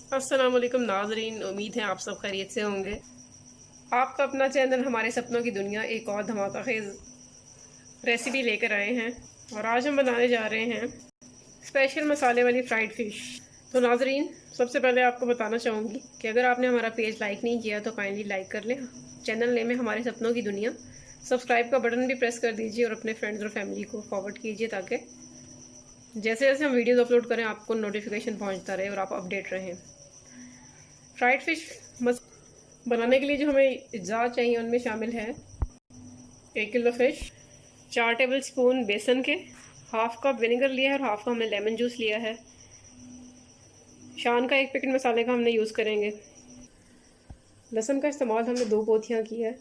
अस्सलाम वालेकुम नाज़रीन, उम्मीद है आप सब खैरियत से होंगे। आपका अपना चैनल हमारे सपनों की दुनिया एक और धमाका खेज रेसिपी लेकर आए हैं और आज हम बनाने जा रहे हैं स्पेशल मसाले वाली फ्राइड फ़िश। तो नाज़रीन, सबसे पहले आपको बताना चाहूँगी कि अगर आपने हमारा पेज लाइक नहीं किया तो काइंडली लाइक कर लें। चैनल नेम है हमारे सपनों की दुनिया। सब्सक्राइब का बटन भी प्रेस कर दीजिए और अपने फ्रेंड्स और फैमिली को फॉरवर्ड कीजिए ताकि जैसे जैसे हम वीडियोज़ अपलोड करें आपको नोटिफिकेशन पहुँचता रहे और आप अपडेट रहें। फ्राइड फ़िश बनाने के लिए जो हमें अज्जा चाहिए उनमें शामिल है 1 किलो फ़िश, 4 टेबल स्पून बेसन के, हाफ़ कप विनेगर लिया है और हाफ़ कप हमने लेमन जूस लिया है। शान का 1 पैकेट मसाले का हमने यूज़ करेंगे। लहसुन का इस्तेमाल हमने 2 पोथियाँ की है।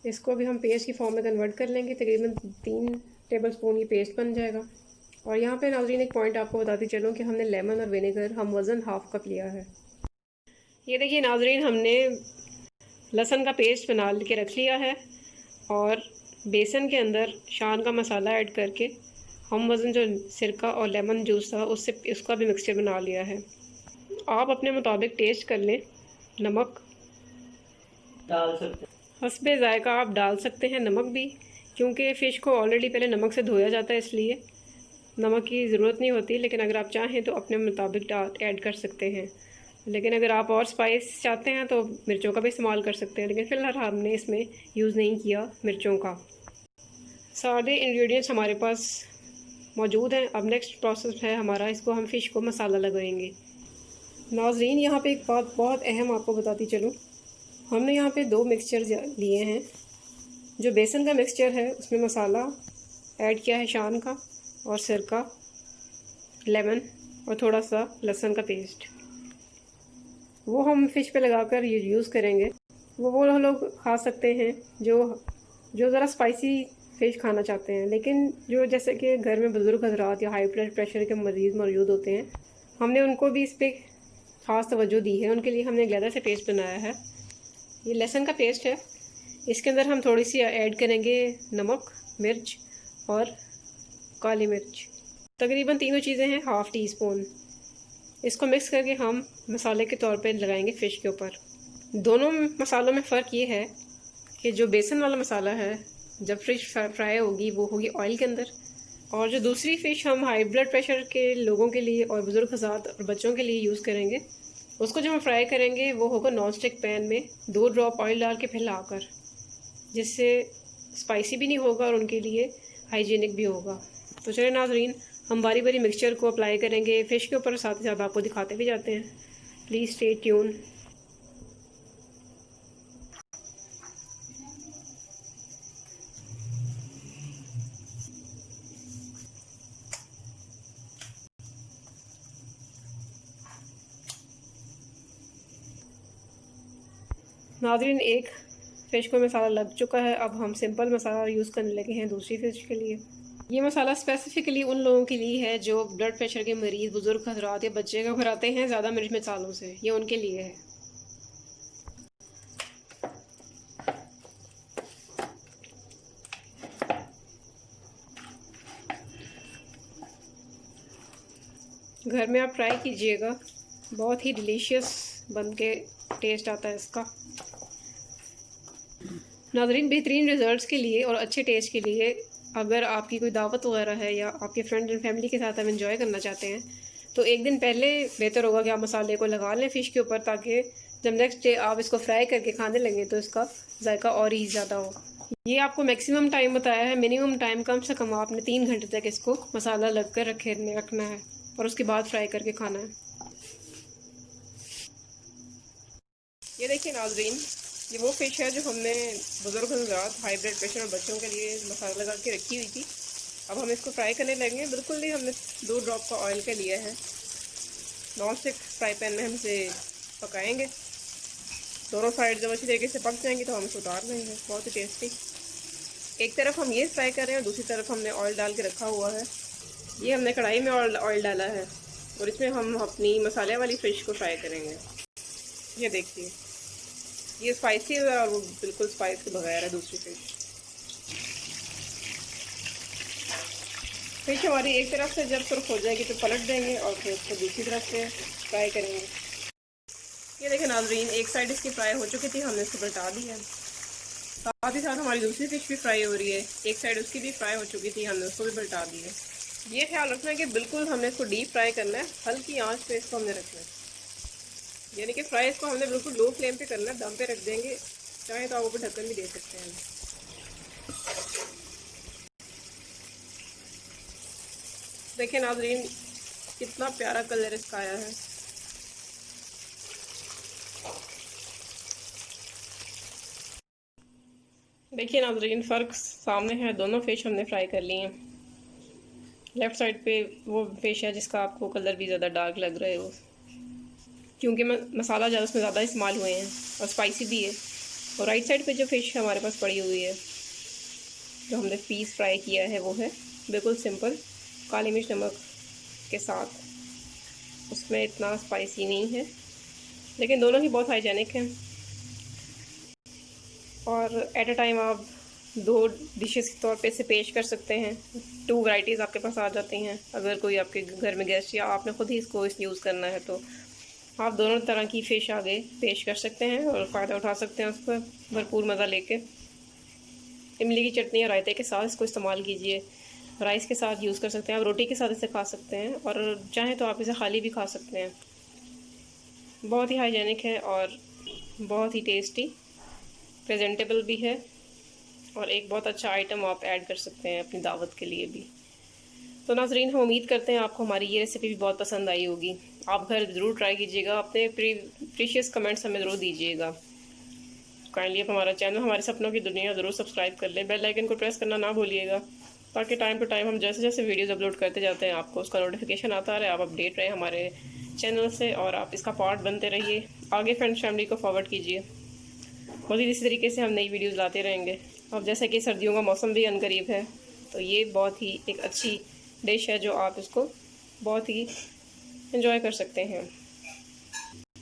इसको अभी हम पेस्ट की फॉर्म में कन्वर्ट कर लेंगे। तकरीबन 3 टेबल स्पून ये पेस्ट बन जाएगा। और यहाँ पे नाज़रीन एक पॉइंट आपको बताती चलूँ कि हमने लेमन और विनेगर हम वज़न हाफ़ कप लिया है। ये देखिए नाज़रीन, हमने लहसुन का पेस्ट बना के रख लिया है और बेसन के अंदर शान का मसाला ऐड करके हम वज़न जो सिरका और लेमन जूस था उससे इसका भी मिक्सचर बना लिया है। आप अपने मुताबिक टेस्ट कर लें। नमक डाल सकते हस्बे ज़ायका आप डाल सकते हैं, नमक भी, क्योंकि फ़िश को ऑलरेडी पहले नमक से धोया जाता है इसलिए नमक की ज़रूरत नहीं होती। लेकिन अगर आप चाहें तो अपने मुताबिक ऐड कर सकते हैं। लेकिन अगर आप और स्पाइस चाहते हैं तो मिर्चों का भी इस्तेमाल कर सकते हैं, लेकिन फ़िलहाल हमने इसमें यूज़ नहीं किया मिर्चों का। सारे इंग्रेडिएंट्स हमारे पास मौजूद हैं। अब नेक्स्ट प्रोसेस है हमारा, इसको हम फ़िश को मसाला लगाएंगे। नाज़रीन, यहाँ पे एक बात बहुत अहम आपको बताती चलूँ। हमने यहाँ पे 2 मिक्सचर लिए हैं। जो बेसन का मिक्सचर है उसमें मसाला ऐड किया है शान का और सिरका, लेमन और थोड़ा सा लहसुन का पेस्ट। वो हम फ़िश पे लगाकर यूज़ करेंगे। वो लोग खा सकते हैं जो ज़रा स्पाइसी फ़िश खाना चाहते हैं। लेकिन जो जैसे कि घर में बुज़ुर्ग हज़रात या हाई ब्लड प्रेशर के मरीज़ मौजूद होते हैं, हमने उनको भी इस पर ख़ास तवज्जो दी है। उनके लिए हमने अलग से पेस्ट बनाया है। ये लहसुन का पेस्ट है। इसके अंदर हम थोड़ी सी ऐड करेंगे नमक, मिर्च और काली मिर्च। तकरीबन तीनों चीज़ें हैं हाफ़ टी स्पून। इसको मिक्स करके हम मसाले के तौर पे लगाएंगे फ़िश के ऊपर। दोनों मसालों में फ़र्क ये है कि जो बेसन वाला मसाला है जब फ़िश फ्राई होगी वो होगी ऑयल के अंदर, और जो दूसरी फ़िश हम हाई ब्लड प्रेशर के लोगों के लिए और बुज़ुर्ग हज़रात और बच्चों के लिए यूज़ करेंगे, उसको जो हम फ्राई करेंगे वो होगा नॉन स्टिक पैन में 2 ड्रॉप ऑयल डाल के फैलाकर, जिससे स्पाइसी भी नहीं होगा और उनके लिए हाइजीनिक भी होगा। तो चलिए नाज़रीन, हम बारी बारी मिक्सचर को अप्लाई करेंगे फ़िश के ऊपर, साथ ही साथ आपको दिखाते भी जाते हैं। Please stay tune. नाज़रीन, एक फ़िश को मसाला लग चुका है। अब हम सिंपल मसाला यूज़ करने लगे हैं दूसरी फ़िश के लिए। ये मसाला स्पेसिफ़िकली उन लोगों के लिए है जो ब्लड प्रेशर के मरीज़, बुज़ुर्ग हज़रात या बच्चे घबराते हैं ज़्यादा मिर्च मसालों से, ये उनके लिए है। घर में आप ट्राई कीजिएगा, बहुत ही डिलीशियस बन के टेस्ट आता है इसका। नाज़रीन, बेहतरीन रिज़ल्ट्स के लिए और अच्छे टेस्ट के लिए अगर आपकी कोई दावत वगैरह है या आपके फ्रेंड एंड फैमिली के साथ आप एंजॉय करना चाहते हैं तो एक दिन पहले बेहतर होगा कि आप मसाले को लगा लें फ़िश के ऊपर, ताकि जब नेक्स्ट डे आप इसको फ्राई करके खाने लगें तो इसका जायका और ही ज़्यादा हो। ये आपको मैक्सिमम टाइम बताया है, मिनिमम टाइम कम से कम आपने 3 घंटे तक इसको मसाला लग कर रखना है और उसके बाद फ्राई करके खाना है। ये देखिए नाज़रीन, ये वो फ़िश है जो हमने बुज़ुर्ग हज़रात, हाई ब्लड प्रेशर और बच्चों के लिए मसाला लगा के रखी हुई थी। अब हम इसको फ्राई करने लगेंगे। बिल्कुल ही हमने 2 ड्रॉप का ऑयल का लिया है। नॉन स्टिक फ्राई पैन में हम इसे पकाएंगे। दोनों साइड जब अच्छी तरीके से पक जाएंगी तो हम इसे उतार लेंगे। बहुत ही टेस्टी। एक तरफ हम ये फ्राई कर रहे हैं और दूसरी तरफ हमने ऑयल डाल के रखा हुआ है। ये हमने कढ़ाई में ऑयल डाला है और इसमें हम अपनी मसाले वाली फ़िश को फ्राई करेंगे। ये देखिए, ये स्पाइसी है और वो बिल्कुल स्पाइस के बगैर है दूसरी फ़िश। फिश हमारी एक तरफ से जब सुर्ख हो जाएगी तो पलट देंगे और फिर उसको दूसरी तरफ से फ्राई करेंगे। ये देखें नाज़रीन, एक साइड इसकी फ्राई हो चुकी थी, हमने इसको पलटा दी है। साथ ही साथ हमारी दूसरी फिश भी फ्राई हो रही है, एक साइड उसकी भी फ्राई हो चुकी थी, हमने उसको भी पलटा दी है। ये ख्याल रखना है कि बिल्कुल हमने इसको डीप फ्राई करना है, हल्की आंच पे इसको हमने रखना है, यानी कि फ्राई इसको हमने बिल्कुल लो फ्लेम पे करना है, दम पे रख देंगे, चाहे तो आप ऊपर ढक्कन भी दे सकते हैं। देखिए नाज़रीन, कितना प्यारा कलर इसका आया है। देखिए नाज़रीन, फ़र्क सामने है, दोनों फ़िश हमने फ्राई कर ली हैं। लेफ़्ट साइड पे वो फ़िश है जिसका आपको कलर भी ज़्यादा डार्क लग रहा है, वो क्योंकि मसाला ज़्यादा उसमें ज़्यादा इस्तेमाल हुए हैं और स्पाइसी भी है। और राइट साइड पे जो फ़िश हमारे पास पड़ी हुई है, जो हमने पीस फ्राई किया है, वो है बिल्कुल सिंपल काली मिर्च नमक के साथ। उसमें इतना स्पाइसी नहीं है, लेकिन दोनों ही बहुत हाइजेनिक हैं। और एट अ टाइम आप 2 डिशेस के तौर पे इसे पेश कर सकते हैं। 2 वैरायटीज़ आपके पास आ जाती हैं। अगर कोई आपके घर में गेस्ट या आपने ख़ुद ही इसको यूज़ करना है तो आप दोनों तरह की फ़िश आगे पेश कर सकते हैं और फ़ायदा उठा सकते हैं, उस पर भरपूर मज़ा लेके। इमली की चटनी या रायते के साथ इसको इस्तेमाल कीजिए, राइस के साथ यूज़ कर सकते हैं, आप रोटी के साथ इसे खा सकते हैं और चाहें तो आप इसे खाली भी खा सकते हैं। बहुत ही हाइजेनिक है और बहुत ही टेस्टी, प्रेजेंटेबल भी है और एक बहुत अच्छा आइटम आप ऐड कर सकते हैं अपनी दावत के लिए भी। तो नाज़रीन, हम उम्मीद करते हैं आपको हमारी ये रेसिपी भी बहुत पसंद आई होगी। आप घर ज़रूर ट्राई कीजिएगा, अपने प्रीशियस कमेंट्स हमें ज़रूर दीजिएगा। काइंडली आप हमारा चैनल हमारे सपनों की दुनिया ज़रूर सब्सक्राइब कर लें, बेल आइकन को प्रेस करना ना भूलिएगा, ताकि टाइम टू टाइम हम जैसे जैसे वीडियोज़ अपलोड करते जाते हैं आपको उसका नोटिफिकेशन आता रहे, आप अपडेट रहें हमारे चैनल से और आप इसका पार्ट बनते रहिए। आगे फ्रेंड्स फैमिली को फॉरवर्ड कीजिए। मज़ीद इसी तरीके से हम नई वीडियोज़ लाते रहेंगे। अब जैसे कि सर्दियों का मौसम भी अनकरीब है, तो ये बहुत ही एक अच्छी डिश है जो आप इसको बहुत ही एंजॉय कर सकते हैं।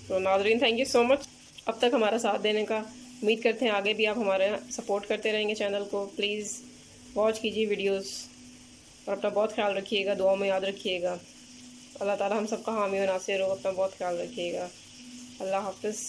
तो नाज़रीन, थैंक यू सो मच अब तक हमारा साथ देने का। उम्मीद करते हैं आगे भी आप हमारे सपोर्ट करते रहेंगे चैनल को। प्लीज़ वॉच कीजिए वीडियोस और अपना बहुत ख्याल रखिएगा, दुआ में याद रखिएगा। अल्लाह ताला हम सबका हामी और नासिर हो। अपना बहुत ख्याल रखिएगा। अल्लाह हाफ़िज़।